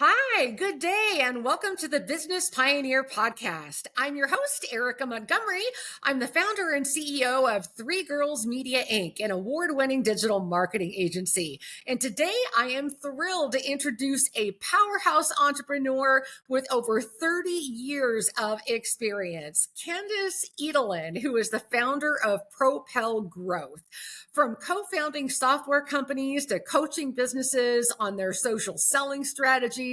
Hi, good day, and welcome to the Business Pioneer Podcast. I'm your host, Erika Montgomery. I'm the founder and CEO of Three Girls Media Inc., an award-winning digital marketing agency. And today I am thrilled to introduce a powerhouse entrepreneur with over 30 years of experience, Candyce Edelen, who is the founder of PropelGrowth. From co-founding software companies to coaching businesses on their social selling strategies,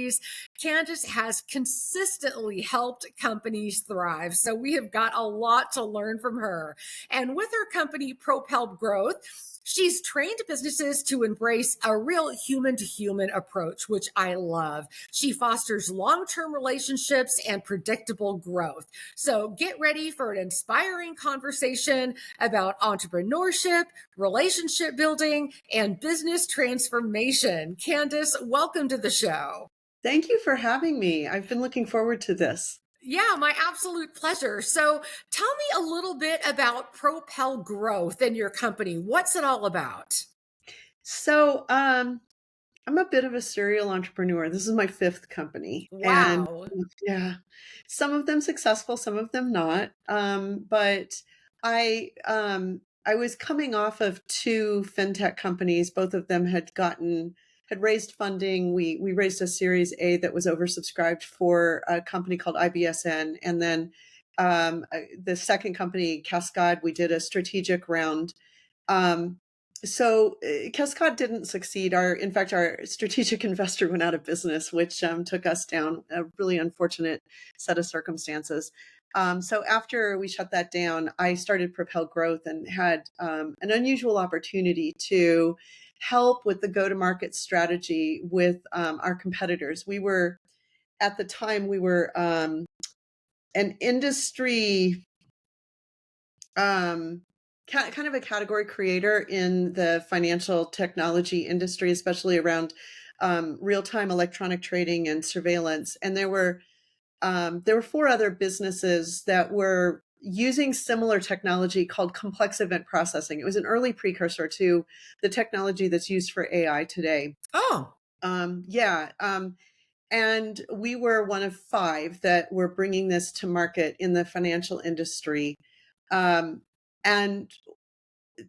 Candyce has consistently helped companies thrive. So we have got a lot to learn from her. And with her company, PropelGrowth, she's trained businesses to embrace a real human-to-human approach, which I love. She fosters long-term relationships and predictable growth. So get ready for an inspiring conversation about entrepreneurship, relationship building, and business transformation. Candyce, welcome to the show. Thank you for having me. I've been looking forward to this. Yeah, my absolute pleasure. So tell me a little bit about PropelGrowth and your company. What's it all about? So, I'm a bit of a serial entrepreneur. This is my fifth company, and Wow. yeah, some of them successful, some of them not. But I was coming off of two fintech companies. Both of them had raised funding. We raised a Series A that was oversubscribed for a company called IBSN, and then the second company, Cascade, we did a strategic round. Um, Cascade didn't succeed. In fact, our strategic investor went out of business, which took us down a really unfortunate set of circumstances. So after we shut that down, I started Propel Growth and had an unusual opportunity to help with the go-to-market strategy with our competitors. At the time, we were an industry um, kind of a category creator in the financial technology industry, especially around real-time electronic trading and surveillance. And there were four other businesses that were using similar technology called complex event processing. It was an early precursor to the technology that's used for AI today. Oh, Yeah. And we were one of five that were bringing this to market in the financial industry. Um, and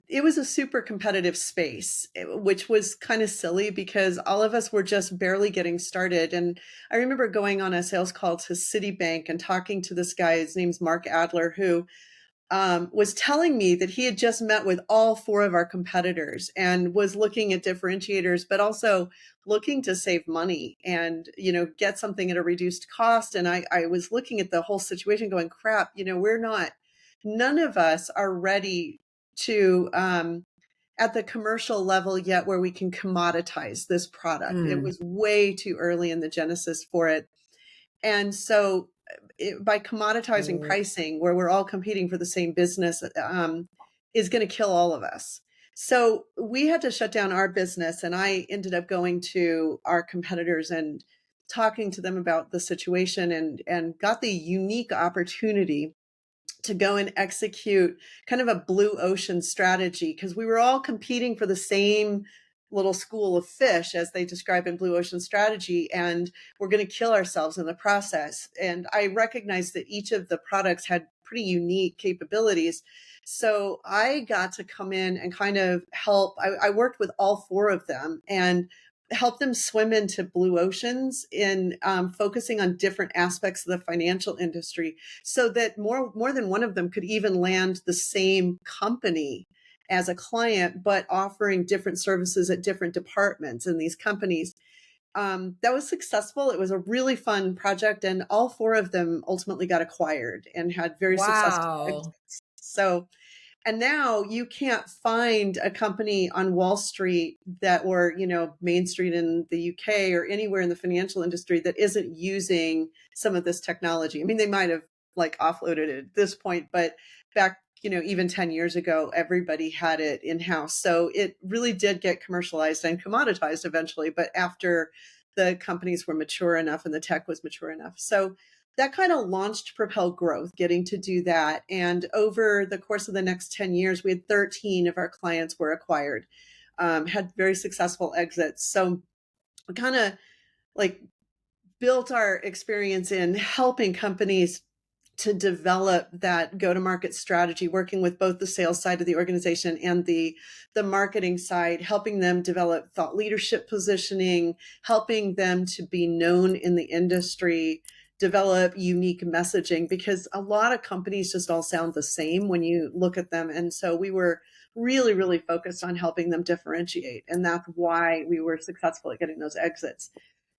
it was a super competitive space, which was kind of silly because all of us were just barely getting started. And I remember going on a sales call to Citibank and talking to this guy, his name's Mark Adler, who was telling me that he had just met with all four of our competitors and was looking at differentiators, but also looking to save money and, get something at a reduced cost. And I was looking at the whole situation going, crap, none of us are ready to, at the commercial level yet where we can commoditize this product. It was way too early in the genesis for it. And so by commoditizing pricing, where we're all competing for the same business, is going to kill all of us. So we had to shut down our business, and I ended up going to our competitors and talking to them about the situation, and got the unique opportunity to go and execute kind of a blue ocean strategy, because we were all competing for the same little school of fish, as they describe in blue ocean strategy, and we're going to kill ourselves in the process. And I recognized that each of the products had pretty unique capabilities. So I got to come in and kind of help. I worked with all four of them and help them swim into blue oceans in focusing on different aspects of the financial industry, so that more than one of them could even land the same company as a client, but offering different services at different departments in these companies. That was successful. It was a really fun project, and all four of them ultimately got acquired and had very successful wow. exits. And now you can't find a company on Wall Street or, Main Street in the UK or anywhere in the financial industry that isn't using some of this technology. I mean, they might have offloaded it at this point, but back, even 10 years ago, everybody had it in-house. So it really did get commercialized and commoditized eventually, but after the companies were mature enough and the tech was mature enough. So that kind of launched Propel Growth, getting to do that. And over the course of the next 10 years, we had 13 of our clients were acquired, had very successful exits. So kind of like built our experience in helping companies to develop that go-to-market strategy, working with both the sales side of the organization and the marketing side, helping them develop thought leadership positioning, helping them to be known in the industry, develop unique messaging, because a lot of companies just all sound the same when you look at them. And so we were really, really focused on helping them differentiate. And that's why we were successful at getting those exits.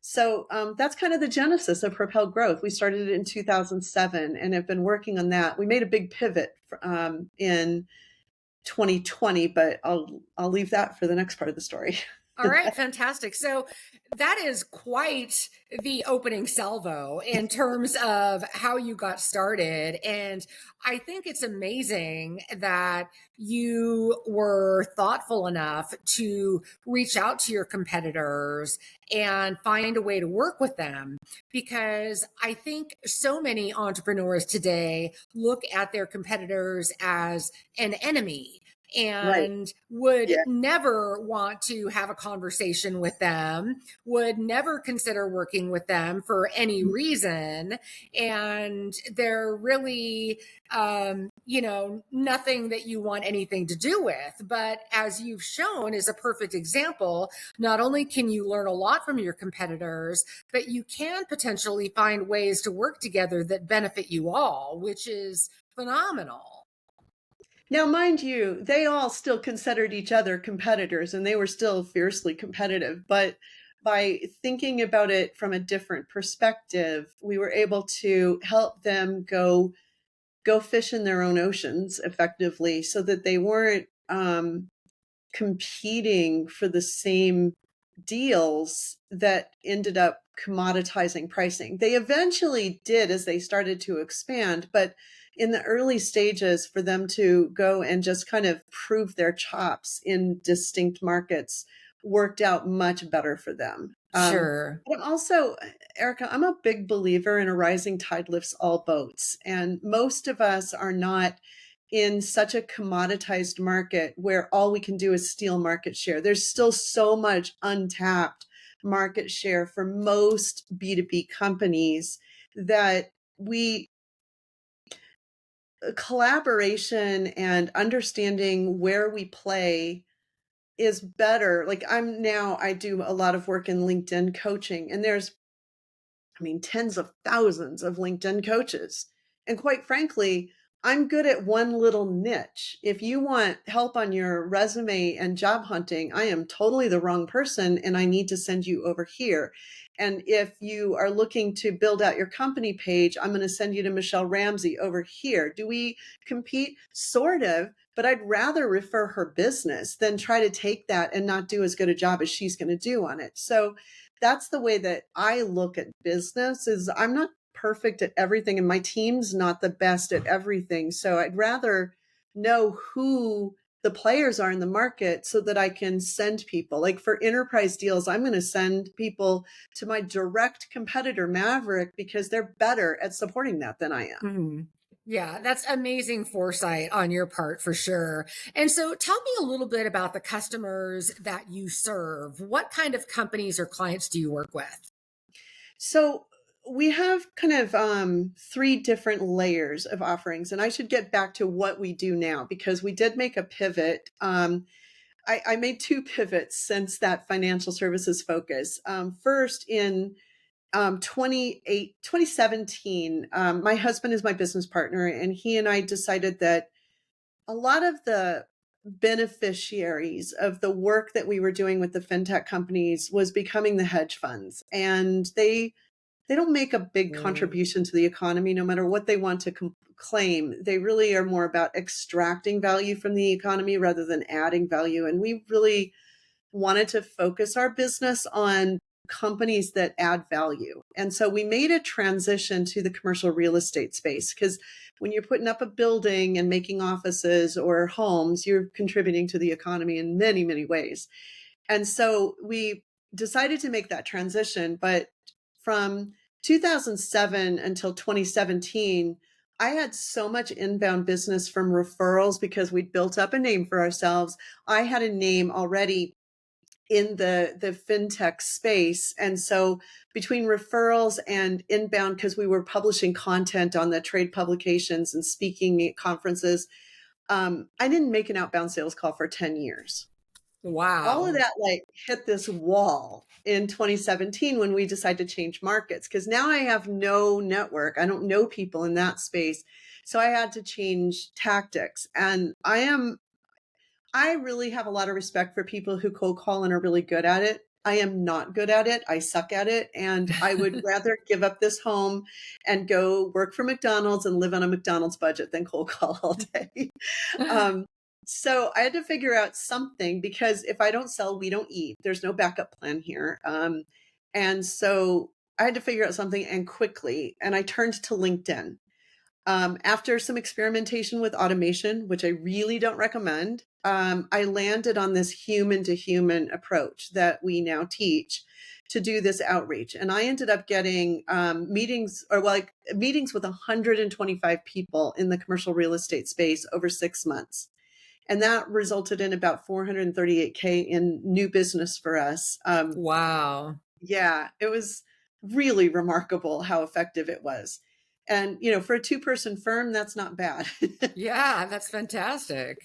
So that's kind of the genesis of Propel Growth. We started it in 2007 and have been working on that. We made a big pivot in 2020, but I'll leave that for the next part of the story. All right, fantastic. So that is quite the opening salvo in terms of how you got started. And I think it's amazing that you were thoughtful enough to reach out to your competitors and find a way to work with them. Because I think so many entrepreneurs today look at their competitors as an enemy Right. and would Yeah. never want to have a conversation with them, would never consider working with them for any reason. And they're really, nothing that you want anything to do with. But as you've shown is a perfect example, not only can you learn a lot from your competitors, but you can potentially find ways to work together that benefit you all, which is phenomenal. Now, mind you, they all still considered each other competitors and they were still fiercely competitive. But by thinking about it from a different perspective, we were able to help them go fish in their own oceans effectively so that they weren't competing for the same deals that ended up commoditizing pricing. They eventually did as they started to expand, but in the early stages, for them to go and just kind of prove their chops in distinct markets worked out much better for them. Sure. But I'm also, Erica, I'm a big believer in a rising tide lifts all boats. And most of us are not in such a commoditized market where all we can do is steal market share. There's still so much untapped market share for most B2B companies that we collaboration and understanding where we play is better. Like I do a lot of work in LinkedIn coaching, and there's tens of thousands of LinkedIn coaches. And quite frankly, I'm good at one little niche. If you want help on your resume and job hunting, I am totally the wrong person and I need to send you over here. And if you are looking to build out your company page, I'm going to send you to Michelle Ramsey over here. Do we compete? Sort of, but I'd rather refer her business than try to take that and not do as good a job as she's going to do on it. So that's the way that I look at business. Is I'm not perfect at everything and my team's not the best at everything. So I'd rather know who the players are in the market so that I can send people. Like for enterprise deals, I'm going to send people to my direct competitor, Maverick, because they're better at supporting that than I am. Mhm. Yeah, that's amazing foresight on your part for sure. And so tell me a little bit about the customers that you serve. What kind of companies or clients do you work with? So we have kind of three different layers of offerings, and I should get back to what we do now because we did make a pivot. I made two pivots since that financial services focus. First, in 2017, my husband is my business partner, and he and I decided that a lot of the beneficiaries of the work that we were doing with the fintech companies was becoming the hedge funds, and they don't make a big Mm. contribution to the economy no matter what they want to claim. They really are more about extracting value from the economy rather than adding value. And we really wanted to focus our business on companies that add value. And so we made a transition to the commercial real estate space because when you're putting up a building and making offices or homes, you're contributing to the economy in many, many ways. And so we decided to make that transition. But from 2007 until 2017, I had so much inbound business from referrals because we'd built up a name for ourselves. I had a name already in the fintech space. And so between referrals and inbound, because we were publishing content on the trade publications and speaking at conferences, I didn't make an outbound sales call for 10 years. All of Wow. that like hit this wall in 2017 when we decided to change markets, because now I have no network. I don't know people in that space. So I had to change tactics. And I really have a lot of respect for people who cold call and are really good at it. I am not good at it. I suck at it. And I would rather give up this home and go work for McDonald's and live on a McDonald's budget than cold call all day. Um, so I had to figure out something, because if I don't sell, we don't eat. There's no backup plan here. And so I had to figure out something, and quickly. And I turned to LinkedIn. After some experimentation with automation, which I really don't recommend, I landed on this human to human approach that we now teach to do this outreach. And I ended up getting meetings with 125 people in the commercial real estate space over 6 months. And that resulted in about 438K in new business for us. Wow. Yeah, it was really remarkable how effective it was. And, for a two-person firm, that's not bad. Yeah, that's fantastic.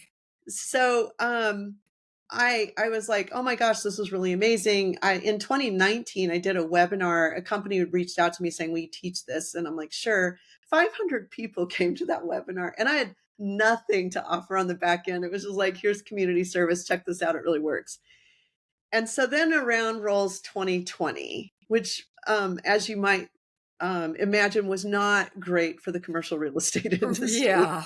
So, I was like, oh my gosh, this was really amazing. In 2019, I did a webinar. A company had reached out to me saying, we teach this. And I'm like, sure. 500 people came to that webinar, and I had nothing to offer on the back end. It was just like, here's community service. Check this out. It really works. And so then around rolls 2020, which, as you might imagine, was not great for the commercial real estate industry. Yeah.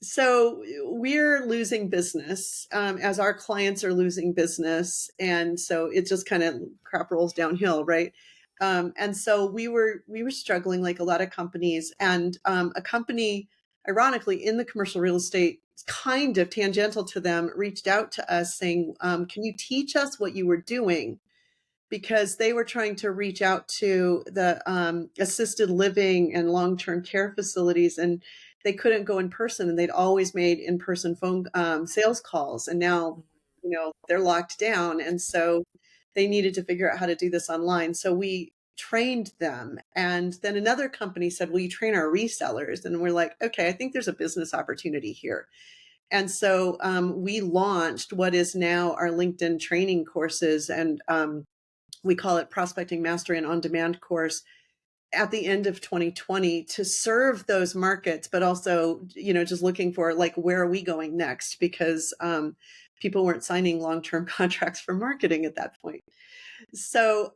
So we're losing business as our clients are losing business. And so it just kind of crap rolls downhill, right? And so we were struggling like a lot of companies. And a company, ironically, in the commercial real estate, kind of tangential to them, reached out to us saying, can you teach us what you were doing? Because they were trying to reach out to the assisted living and long-term care facilities, and they couldn't go in person, and they'd always made in-person phone sales calls. And now, they're locked down. And so they needed to figure out how to do this online. So we trained them. And then another company said, will you train our resellers? And we're like, okay, I think there's a business opportunity here. And so we launched what is now our LinkedIn training courses. And we call it Prospecting Mastery and On-Demand course at the end of 2020 to serve those markets, but also, just looking for like, where are we going next? Because people weren't signing long-term contracts for marketing at that point. So,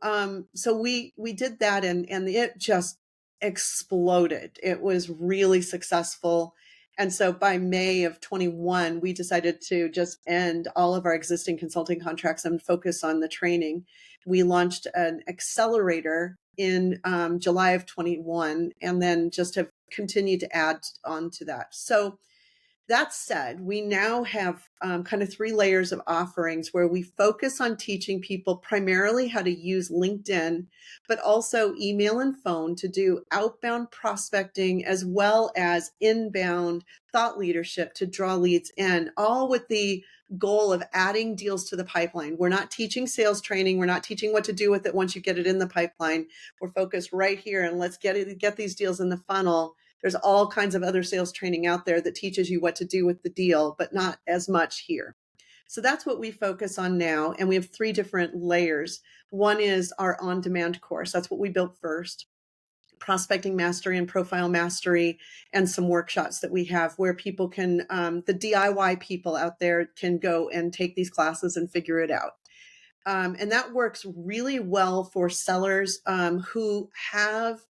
we did that, and it just exploded. It was really successful. And so by May of 21, we decided to just end all of our existing consulting contracts and focus on the training. We launched an accelerator in July of 21, and then just have continued to add on to that. So that said, we now have kind of 3 layers of offerings where we focus on teaching people primarily how to use LinkedIn, but also email and phone to do outbound prospecting, as well as inbound thought leadership to draw leads in, all with the goal of adding deals to the pipeline. We're not teaching sales training. We're not teaching what to do with it once you get it in the pipeline. We're focused right here, and let's get these deals in the funnel. There's all kinds of other sales training out there that teaches you what to do with the deal, but not as much here. So that's what we focus on now. And we have 3 different layers. One is our on-demand course. That's what we built first. Prospecting Mastery and Profile Mastery, and some workshops that we have where people can, the DIY people out there can go and take these classes and figure it out. And that works really well for sellers who have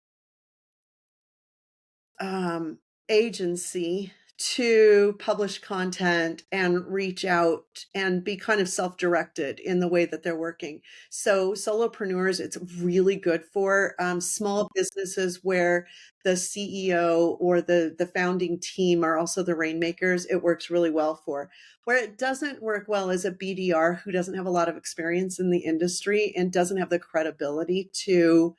agency to publish content and reach out and be kind of self-directed in the way that they're working. So solopreneurs, it's really good for small businesses where the CEO or the founding team are also the rainmakers. It works really well for. Where it doesn't work well is a BDR who doesn't have a lot of experience in the industry and doesn't have the credibility to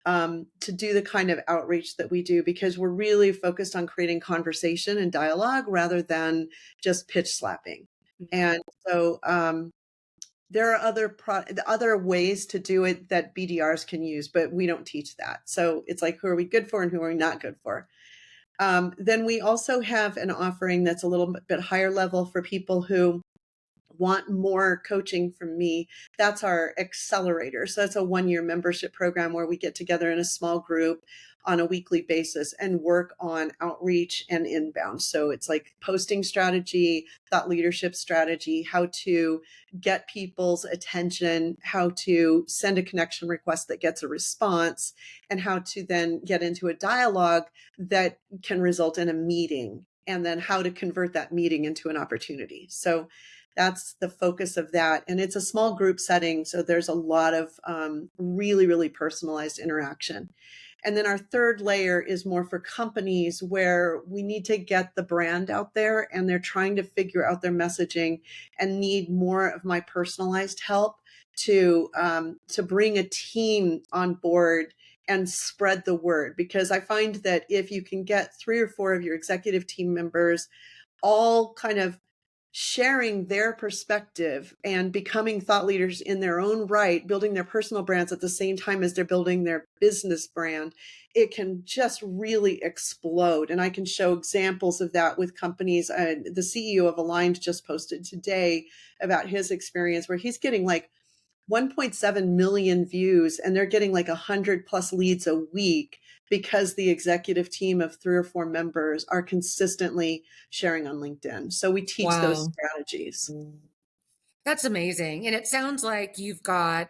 do the kind of outreach that we do, because we're really focused on creating conversation and dialogue rather than just pitch slapping. And so there are other ways to do it that BDRs can use, but we don't teach that. So it's like, who are we good for and who are we not good for? Then we also have an offering that's a little bit higher level for people who want more coaching from me. That's our accelerator. So that's a 1-year membership program where we get together in a small group on a weekly basis and work on outreach and inbound. So it's like posting strategy, thought leadership strategy, how to get people's attention, how to send a connection request that gets a response, and how to then get into a dialogue that can result in a meeting, and then how to convert that meeting into an opportunity. So that's the focus of that. And it's a small group setting. So there's a lot of really, really personalized interaction. And then our third layer is more for companies where we need to get the brand out there and they're trying to figure out their messaging and need more of my personalized help to bring a team on board and spread the word. Because I find that if you can get 3 or 4 of your executive team members all kind of sharing their perspective and becoming thought leaders in their own right, building their personal brands at the same time as they're building their business brand, it can just really explode. And I can show examples of that with companies. The CEO of Aligned just posted today about his experience where he's getting like 1.7 million views and they're getting like 100 plus leads a week because the executive team of 3 or 4 members are consistently sharing on LinkedIn. So we teach those Wow. strategies. That's amazing. And it sounds like you've got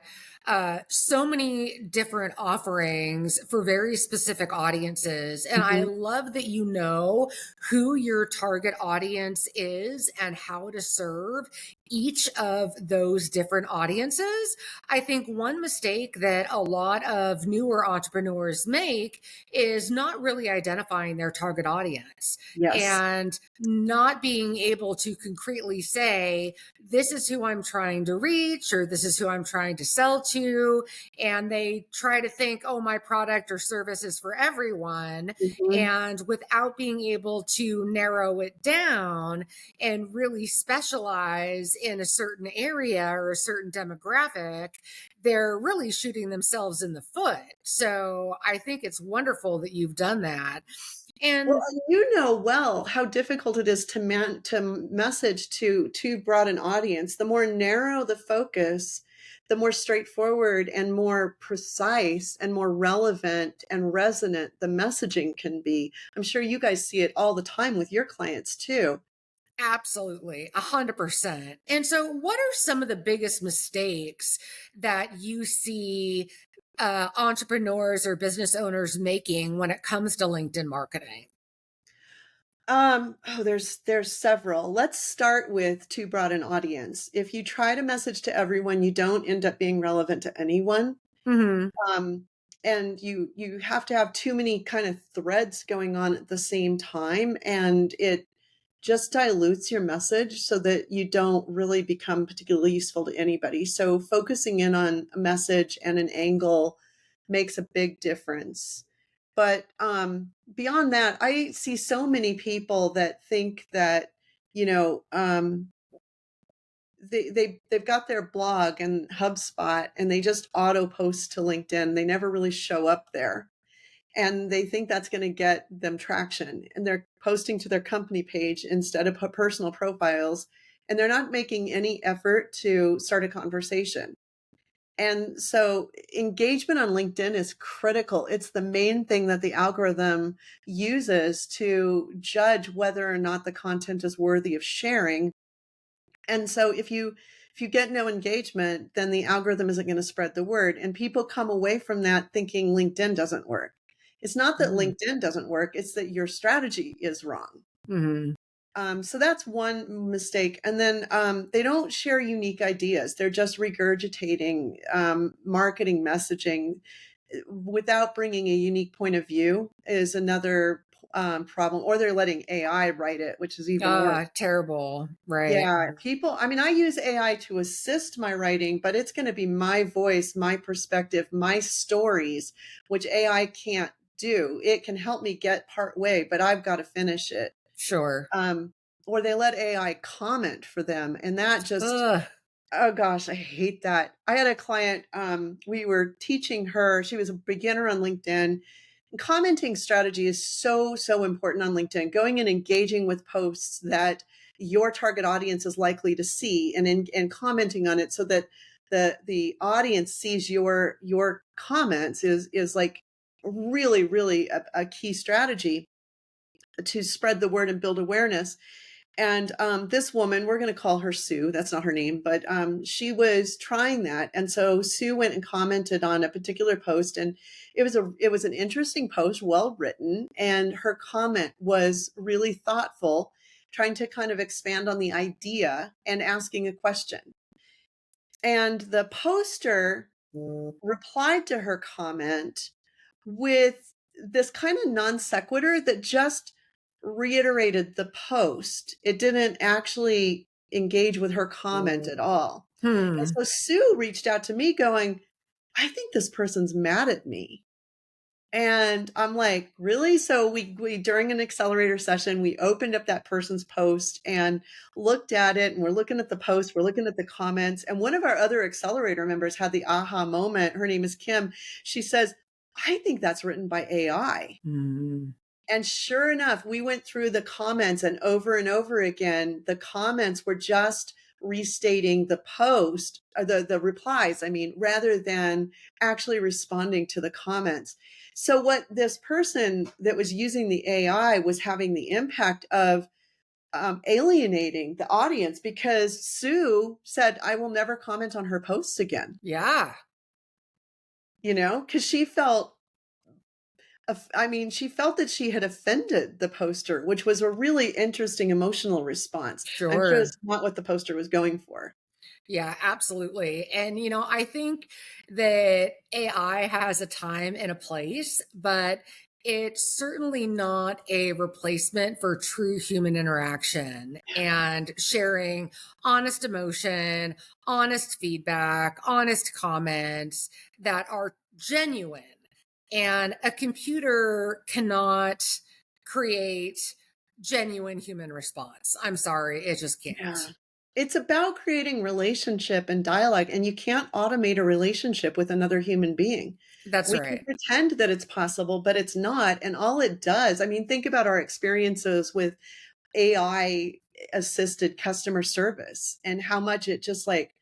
so many different offerings for very specific audiences. And I Mhm. love that you know who your target audience is and how to serve each of those different audiences. I think one mistake that a lot of newer entrepreneurs make is not really identifying their target audience Yes. and not being able to concretely say, this is who I'm trying to reach, or this is who I'm trying to sell to. And they try to think, oh, my product or service is for everyone. Mhm. And without being able to narrow it down and really specialize in a certain area or a certain demographic, they're really shooting themselves in the foot. So I think it's wonderful that you've done that. Well, And and you know well how difficult it is to message to too broad an audience. The more narrow the focus, the more straightforward and more precise and more relevant and resonant the messaging can be. I'm sure you guys see it all the time with your clients too. absolutely, 100%. And so, what are some of the biggest mistakes that you see entrepreneurs or business owners making when it comes to LinkedIn marketing? There's several. Let's start with too broad an audience. If you try to message to everyone, you don't end up being relevant to anyone. Hmm. Um, and you have to have too many kind of threads going on at the same time, and it just dilutes your message so that you don't really become particularly useful to anybody. So focusing in on a message and an angle makes a big difference. But beyond that, I see so many people that think that, you know, they've got their blog and HubSpot and they just auto post to LinkedIn. They never really show up there. And they think that's going to get them traction. And they're posting to their company page instead of personal profiles. And they're not making any effort to start a conversation. And so engagement on LinkedIn is critical. It's the main thing that the algorithm uses to judge whether or not the content is worthy of sharing. And so if you get no engagement, then the algorithm isn't going to spread the word. And people come away from that thinking LinkedIn doesn't work. It's not that LinkedIn doesn't work, it's that your strategy is wrong. Hmm. So that's one mistake. And then they don't share unique ideas. They're just regurgitating marketing messaging without bringing a unique point of view is another problem. Or they're letting AI write it, which is even worse. Ah, terrible. Right. Yeah, people, I mean, I use AI to assist my writing, but it's going to be my voice, my perspective, my stories, which AI can't do. It can help me get part way, but I've got to finish it. Sure. Um, or they let AI comment for them, and that just Ugh. Oh gosh, I hate that. I had a client, we were teaching her, she was a beginner on LinkedIn. Commenting strategy is so, so important on LinkedIn. Going and engaging with posts that your target audience is likely to see and commenting on it so that the audience sees your comments is like really, really a key strategy to spread the word and build awareness. And this woman, we're going to call her Sue. That's not her name, but she was trying that. And so Sue went and commented on a particular post, and it was an interesting post, well written, and her comment was really thoughtful, trying to kind of expand on the idea and asking a question. And the poster replied to her comment with this kind of non sequitur that just reiterated the post. It didn't actually engage with her comment at all. And Hmm. so Sue reached out to me going, I think this person's mad at me. And I'm like, really? So we during an accelerator session, we opened up that person's post and looked at it, and we're looking at the post, we're looking at the comments. And one of our other accelerator members had the aha moment. Her name is Kim. She says, I think that's written by AI. Hmm. And sure enough, we went through the comments, and over again, the comments were just restating the post, or the replies, I mean, rather than actually responding to the comments. So what this person that was using the AI was having the impact of alienating the audience, because Sue said, I will never comment on her posts again, Yeah, because she felt that she had offended the poster, which was a really interesting emotional response. I'm sure sure. it's not what the poster was going for. Yeah, absolutely. And, I think that AI has a time and a place, but it's certainly not a replacement for true human interaction and sharing honest emotion, honest feedback, honest comments that are genuine. And a computer cannot create genuine human response. I'm sorry, it just Yeah. can't. It's about creating relationship and dialogue, and you can't automate a relationship with another human being. That's We can right. pretend that it's possible, but it's not. And all it does, I mean, think about our experiences with AI assisted customer service and how much it just like,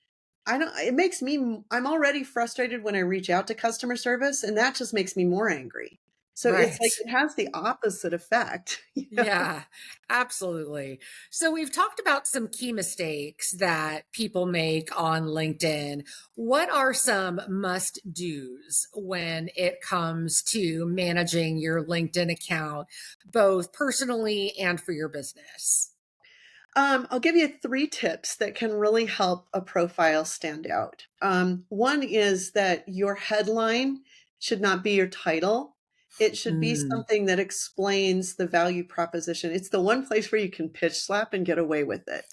I don't, it makes me, I'm already frustrated when I reach out to customer service, and that just makes me more angry. So it's Right. like it has the opposite effect. Yeah, absolutely. So we've talked about some key mistakes that people make on LinkedIn. What are some must do's when it comes to managing your LinkedIn account, both personally and for your business? I'll give you 3 tips that can really help a profile stand out. One is that your headline should not be your title. It should be Mm, something that explains the value proposition. It's the one place where you can pitch slap and get away with it.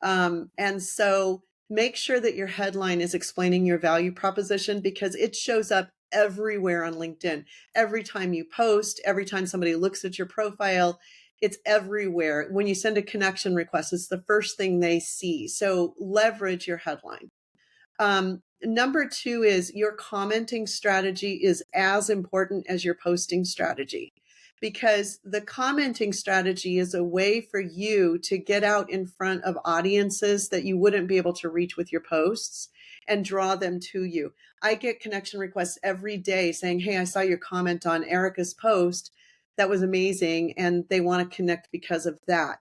And so make sure that your headline is explaining your value proposition, because it shows up everywhere on LinkedIn. Every time you post, every time somebody looks at your profile, it's everywhere. When you send a connection request, it's the first thing they see. So leverage your headline. Number 2 is your commenting strategy is as important as your posting strategy, because the commenting strategy is a way for you to get out in front of audiences that you wouldn't be able to reach with your posts and draw them to you. I get connection requests every day saying, hey, I saw your comment on Erika's post. That was amazing. And they want to connect because of that.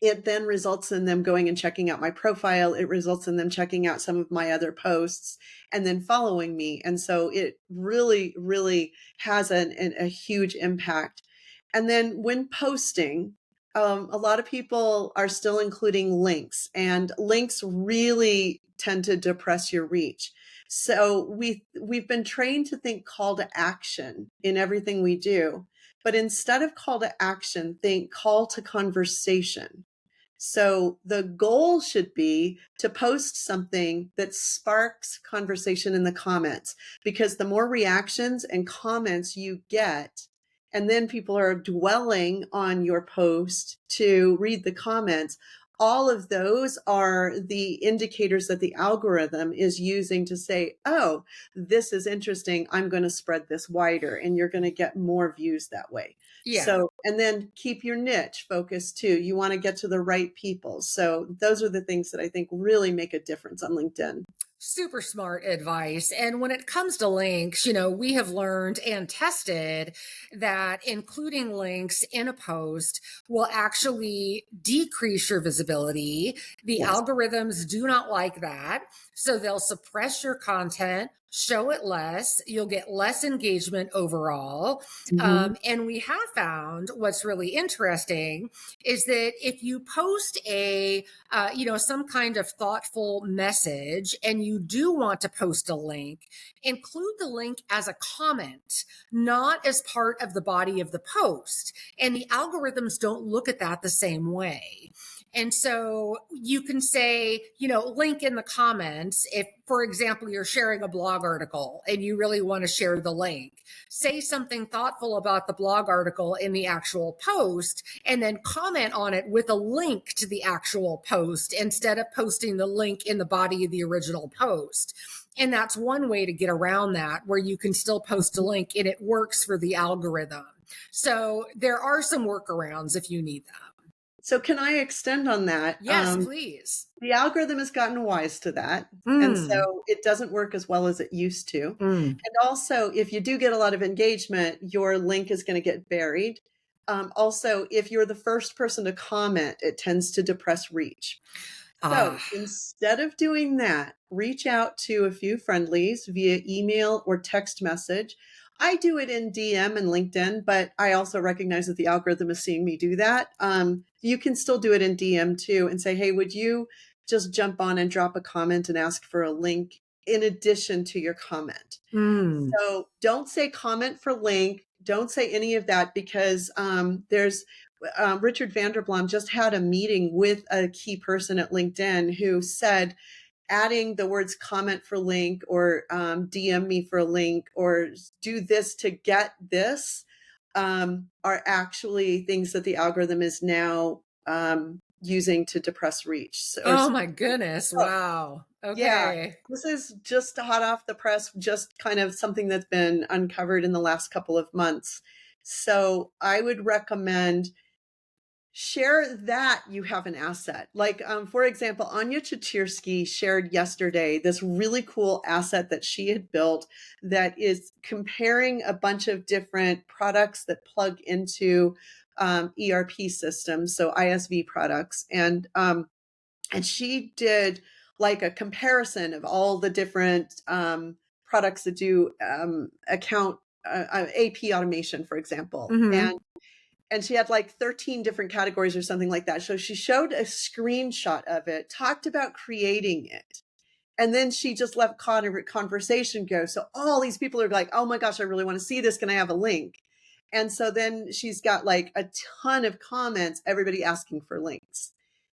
It then results in them going and checking out my profile. It results in them checking out some of my other posts and then following me. And so it really, really has a huge impact. And then when posting, a lot of people are still including links, and links really tend to depress your reach. So we've been trained to think call to action in everything we do, but instead of call to action, think call to conversation. So the goal should be to post something that sparks conversation in the comments, because the more reactions and comments you get, and then people are dwelling on your post to read the comments, all of those are the indicators that the algorithm is using to say, oh, this is interesting. I'm going to spread this wider, and you're going to get more views that way. Yeah. So, and then keep your niche focused too. You want to get to the right people. So those are the things that I think really make a difference on LinkedIn. Super smart advice. And when it comes to links, we have learned and tested that including links in a post will actually decrease your visibility. The Yes. algorithms do not like that. So they'll suppress your content, show it less. You'll get less engagement overall. Mhm. And we have found what's really interesting is that if you post some kind of thoughtful message and you do want to post a link, include the link as a comment, not as part of the body of the post. And the algorithms don't look at that the same way. And so you can say, link in the comments. If, for example, you're sharing a blog article and you really want to share the link, say something thoughtful about the blog article in the actual post, and then comment on it with a link to the actual post instead of posting the link in the body of the original post. And that's one way to get around that, where you can still post a link and it works for the algorithm. So there are some workarounds if you need them. So can I extend on that? Yes, please. The algorithm has gotten wise to that. And Mm, so it doesn't work as well as it used to. mm. And also, if you do get a lot of engagement, your link is going to get buried. Also, if you're the first person to comment, it tends to depress reach. So Ah, instead of doing that, reach out to a few friendlies via email or text message. I do it in DM and LinkedIn, but I also recognize that the algorithm is seeing me do that. You can still do it in DM too and say, hey, would you just jump on and drop a comment and ask for a link in addition to your comment? mm. So don't say comment for link. Don't say any of that, because there's Richard Vanderblom just had a meeting with a key person at LinkedIn who said adding the words comment for link or DM me for a link or do this to get this are actually things that the algorithm is now using to depress reach. Oh my goodness. Wow. Yeah, Okay. this is just hot off the press, just kind of something that's been uncovered in the last couple of months. So I would recommend share that you have an asset. Like, for example, Anya Chatirsky shared yesterday this really cool asset that she had built that is comparing a bunch of different products that plug into ERP systems, so ISV products. And she did like a comparison of all the different products that do account AP automation, for example. Mm-hmm. And she had like 13 different categories or something like that. So she showed a screenshot of it, talked about creating it. And then she just let conversation go. So all these people are like, oh my gosh, I really want to see this. Can I have a link? And so then she's got like a ton of comments, everybody asking for links.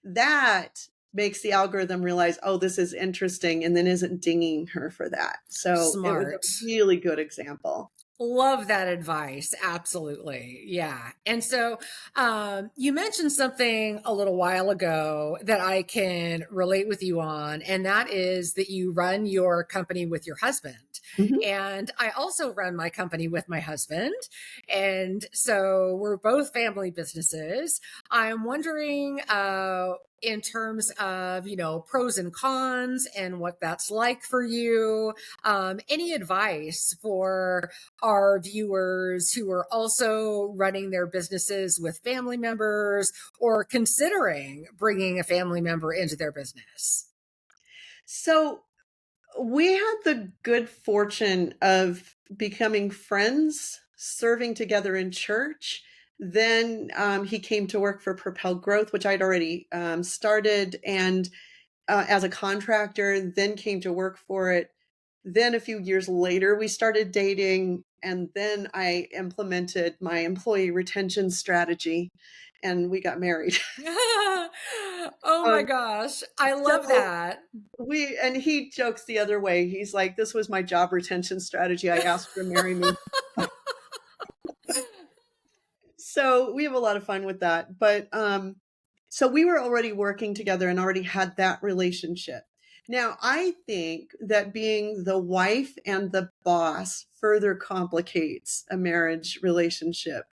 That makes the algorithm realize, oh, this is interesting, and then isn't dinging her for that. So it was a Smart. really good example. Love that advice. Absolutely. Yeah. And so you mentioned something a little while ago that I can relate with you on, and that is that you run your company with your husband. Mhm. And I also run my company with my husband. And so we're both family businesses. I'm wondering, in terms of, pros and cons and what that's like for you, any advice for our viewers who are also running their businesses with family members or considering bringing a family member into their business? So we had the good fortune of becoming friends, serving together in church. Then he came to work for PropelGrowth, which I'd already started, and as a contractor, then came to work for it. Then a few years later, we started dating, and then I implemented my employee retention strategy, and we got married. Oh my um, gosh. I love so that. and he jokes the other way. He's like, "This was my job retention strategy. I asked her to marry me." So we have a lot of fun with that. But So we were already working together and already had that relationship. Now, I think that being the wife and the boss further complicates a marriage relationship.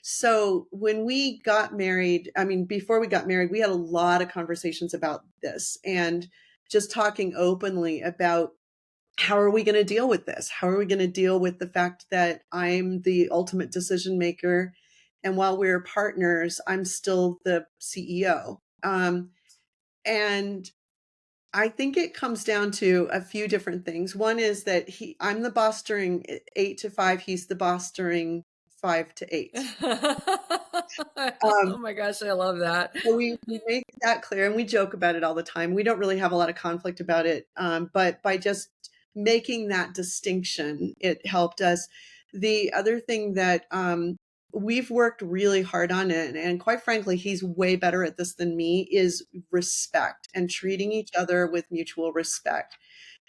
So when we got married, I mean, before we got married, we had a lot of conversations about this and just talking openly about how are we going to deal with this? How are we going to deal with the fact that I'm the ultimate decision maker? And while we're partners, I'm still the CEO. And I think it comes down to a few different things. One is that I'm the boss during 8 to 5. He's the boss during 5 to 8. Oh my gosh, I love that. So we make that clear and we joke about it all the time. We don't really have a lot of conflict about it. But by just making that distinction, it helped us. The other thing that we've worked really hard on it, and quite frankly, he's way better at this than me, is respect and treating each other with mutual respect.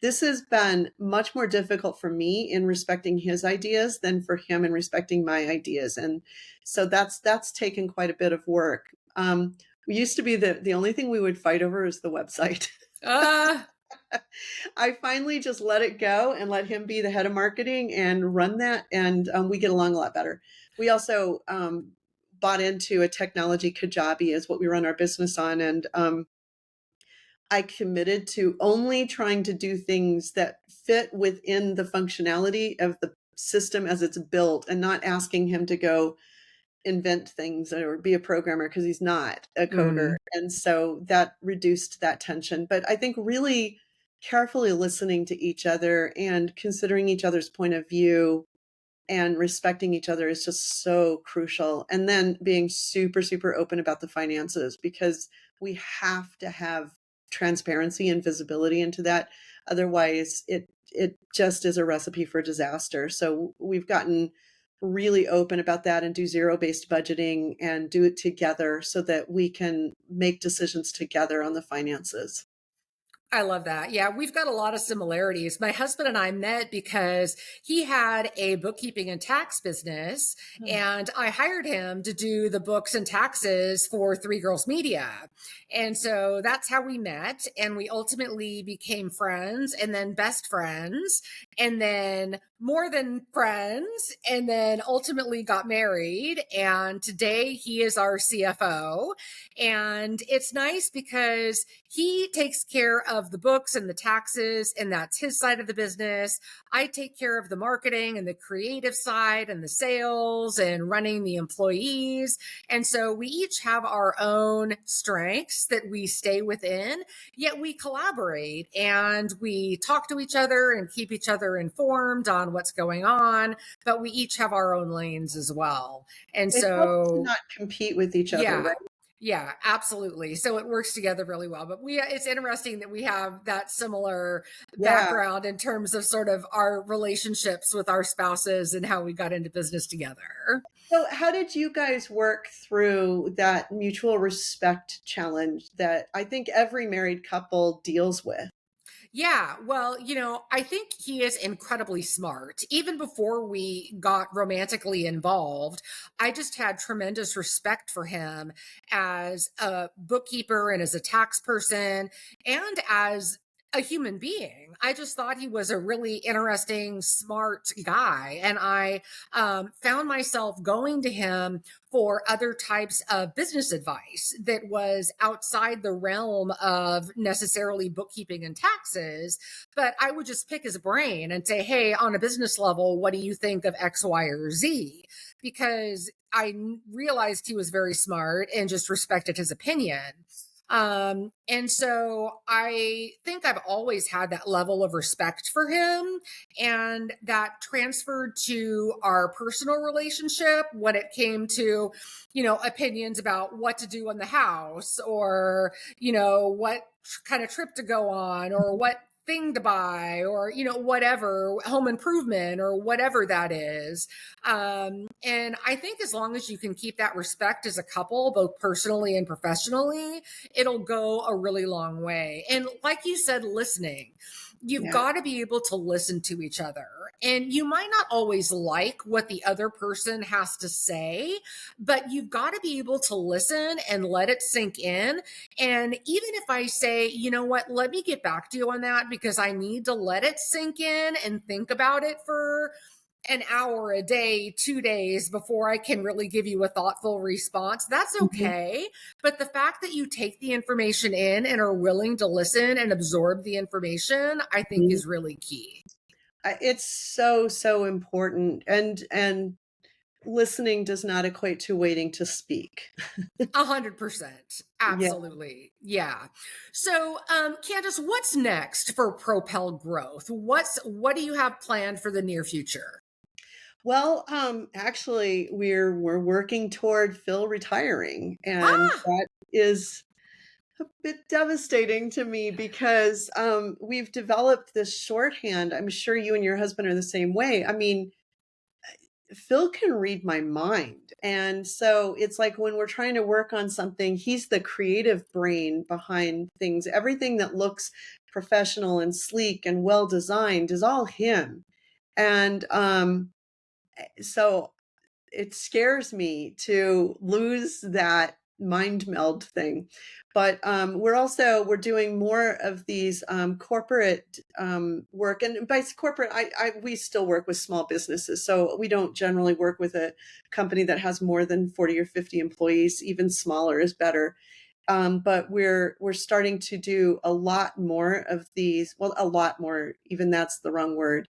This has been much more difficult for me in respecting his ideas than for him in respecting my ideas. And so that's taken quite a bit of work. We used to be the only thing we would fight over is the website. Uh, I finally just let it go and let him be the head of marketing and run that. And we get along a lot better. We also bought into a technology Kajabi is what we run our business on. And I committed to only trying to do things that fit within the functionality of the system as it's built and not asking him to go invent things or be a programmer because he's not a coder. mm. And so that reduced that tension. But I think really carefully listening to each other and considering each other's point of view and respecting each other is just so crucial. And then being super, super open about the finances because we have to have transparency and visibility into that. Otherwise, it just is a recipe for disaster. So we've gotten really open about that and do zero-based budgeting and do it together so that we can make decisions together on the finances. I love that. Yeah, we've got a lot of similarities. My husband and I met because he had a bookkeeping and tax business, and I hired him to do the books and taxes for Three Girls Media. And so that's how we met. And we ultimately became friends and then best friends and then more than friends and then ultimately got married. And today he is our CFO. And it's nice because he takes care of the books and the taxes, and that's his side of the business. I take care of the marketing and the creative side and the sales and running the employees. And so we each have our own strengths that we stay within, yet we collaborate and we talk to each other and keep each other informed on what's going on, but we each have our own lanes as well. And It helps to so, not compete with each other, yeah, right? yeah, absolutely. So it works together really well. But it's interesting that we have that similar Yeah. background in terms of sort of our relationships with our spouses and how we got into business together. So how did you guys work through that mutual respect challenge that I think every married couple deals with? Yeah, well, I think he is incredibly smart. Even before we got romantically involved, I just had tremendous respect for him as a bookkeeper and as a tax person and as a human being. I just thought he was a really interesting, smart guy. And I found myself going to him for other types of business advice that was outside the realm of necessarily bookkeeping and taxes. But I would just pick his brain and say, hey, on a business level, what do you think of X, Y, or Z? Because I realized he was very smart and just respected his opinion. And so I think I've always had that level of respect for him, and that transferred to our personal relationship when it came to, opinions about what to do in the house or, what kind of trip to go on or what thing to buy or whatever home improvement or whatever that is. And I think as long as you can keep that respect as a couple, both personally and professionally, it'll go a really long way. And like you said, listening, you've Yeah. got to be able to listen to each other. And you might not always like what the other person has to say, but you've got to be able to listen and let it sink in. And even if I say, you know what, let me get back to you on that because I need to let it sink in and think about it for an hour, a day, 2 days before I can really give you a thoughtful response, that's Mhm. okay. But the fact that you take the information in and are willing to listen and absorb the information, I think Mhm. is really key. It's so, so important. And listening does not equate to waiting to speak. 100%. Yeah. Absolutely. Yeah. So, Candice, what's next for Propel Growth? What do you have planned for the near future? Well, actually, we're working toward Phil retiring, and Ah, that is a bit devastating to me because we've developed this shorthand. I'm sure you and your husband are the same way. I mean, Phil can read my mind. And so it's like when we're trying to work on something, he's the creative brain behind things. Everything that looks professional and sleek and well designed is all him. And so it scares me to lose that mind meld thing. But we're doing more of these corporate work, and by corporate, we still work with small businesses. So we don't generally work with a company that has more than 40 or 50 employees. Even smaller is better. But we're starting to do a lot more of these. Well, a lot more. Even that's the wrong word.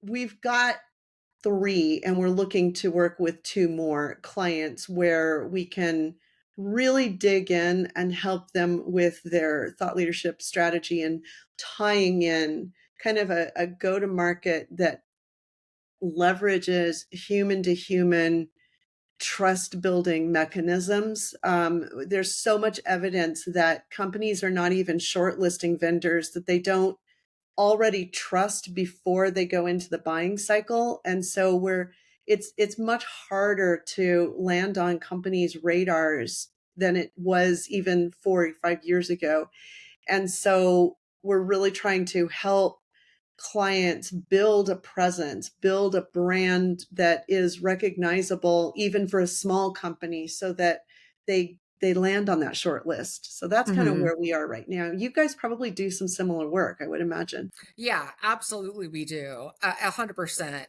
We've got three, and we're looking to work with two more clients where we can really dig in and help them with their thought leadership strategy and tying in kind of a go to market that leverages human to human trust building mechanisms. There's so much evidence that companies are not even shortlisting vendors that they don't already trust before they go into the buying cycle. And so it's much harder to land on companies' radars than it was even 4 or 5 years ago. And so we're really trying to help clients build a presence, build a brand that is recognizable even for a small company so that they land on that short list. So that's kind of mhm. where we are right now. You guys probably do some similar work, I would imagine. Yeah, absolutely, we do 100%.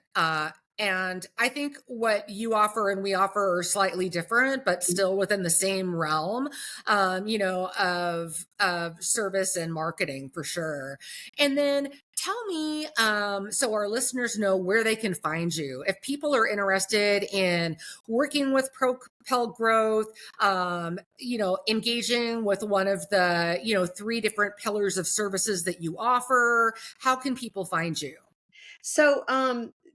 And I think what you offer and we offer are slightly different, but still within the same realm, of service and marketing for sure. And then tell me, so our listeners know where they can find you. If people are interested in working with Propel Growth, engaging with one of the, three different pillars of services that you offer, how can people find you? So,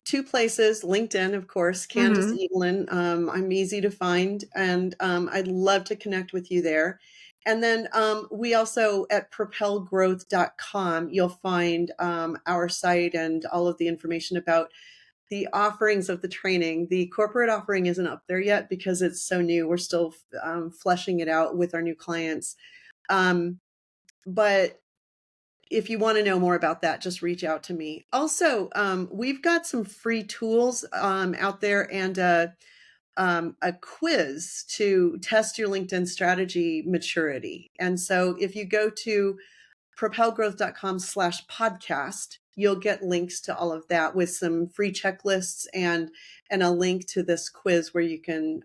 two places, LinkedIn, of course, Candyce Hmm. Edelen. I'm easy to find, and I'd love to connect with you there. And then we also at propelgrowth.com, you'll find our site and all of the information about the offerings of the training. The corporate offering isn't up there yet because it's so new. We're still fleshing it out with our new clients. Um, but if you want to know more about that, just reach out to me. Also, we've got some free tools out there and a quiz to test your LinkedIn strategy maturity. And so if you go to propelgrowth.com/podcast, you'll get links to all of that with some free checklists and a link to this quiz where you can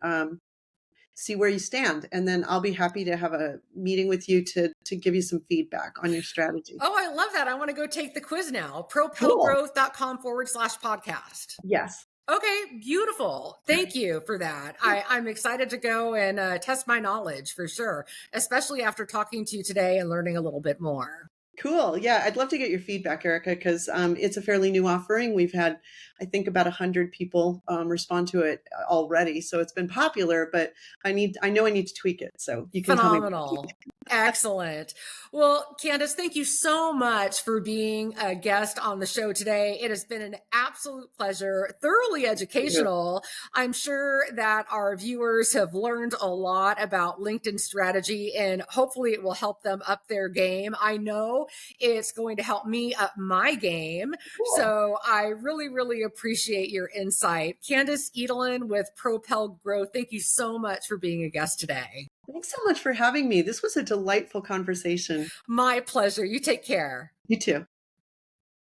see where you stand. And then I'll be happy to have a meeting with you to give you some feedback on your strategy. Oh, I love that. I want to go take the quiz now. Cool. propelgrowth.com/podcast. Yes. Okay, beautiful. Thank you for that. I'm excited to go and test my knowledge for sure, especially after talking to you today and learning a little bit more. Cool. Yeah, I'd love to get your feedback, Erica, because it's a fairly new offering. We've had, I think, about 100 people respond to it already, so it's been popular. But I know I need to tweak it. So you can tell me. Phenomenal. Excellent. Well, Candice, thank you so much for being a guest on the show today. It has been an absolute pleasure, thoroughly educational. I'm sure that our viewers have learned a lot about LinkedIn strategy, and hopefully it will help them up their game. I know it's going to help me up my game. Cool. So I really, really appreciate your insight. Candyce Edelen with PropelGrowth, thank you so much for being a guest today. Thanks so much for having me. This was a delightful conversation. My pleasure. You take care. You too.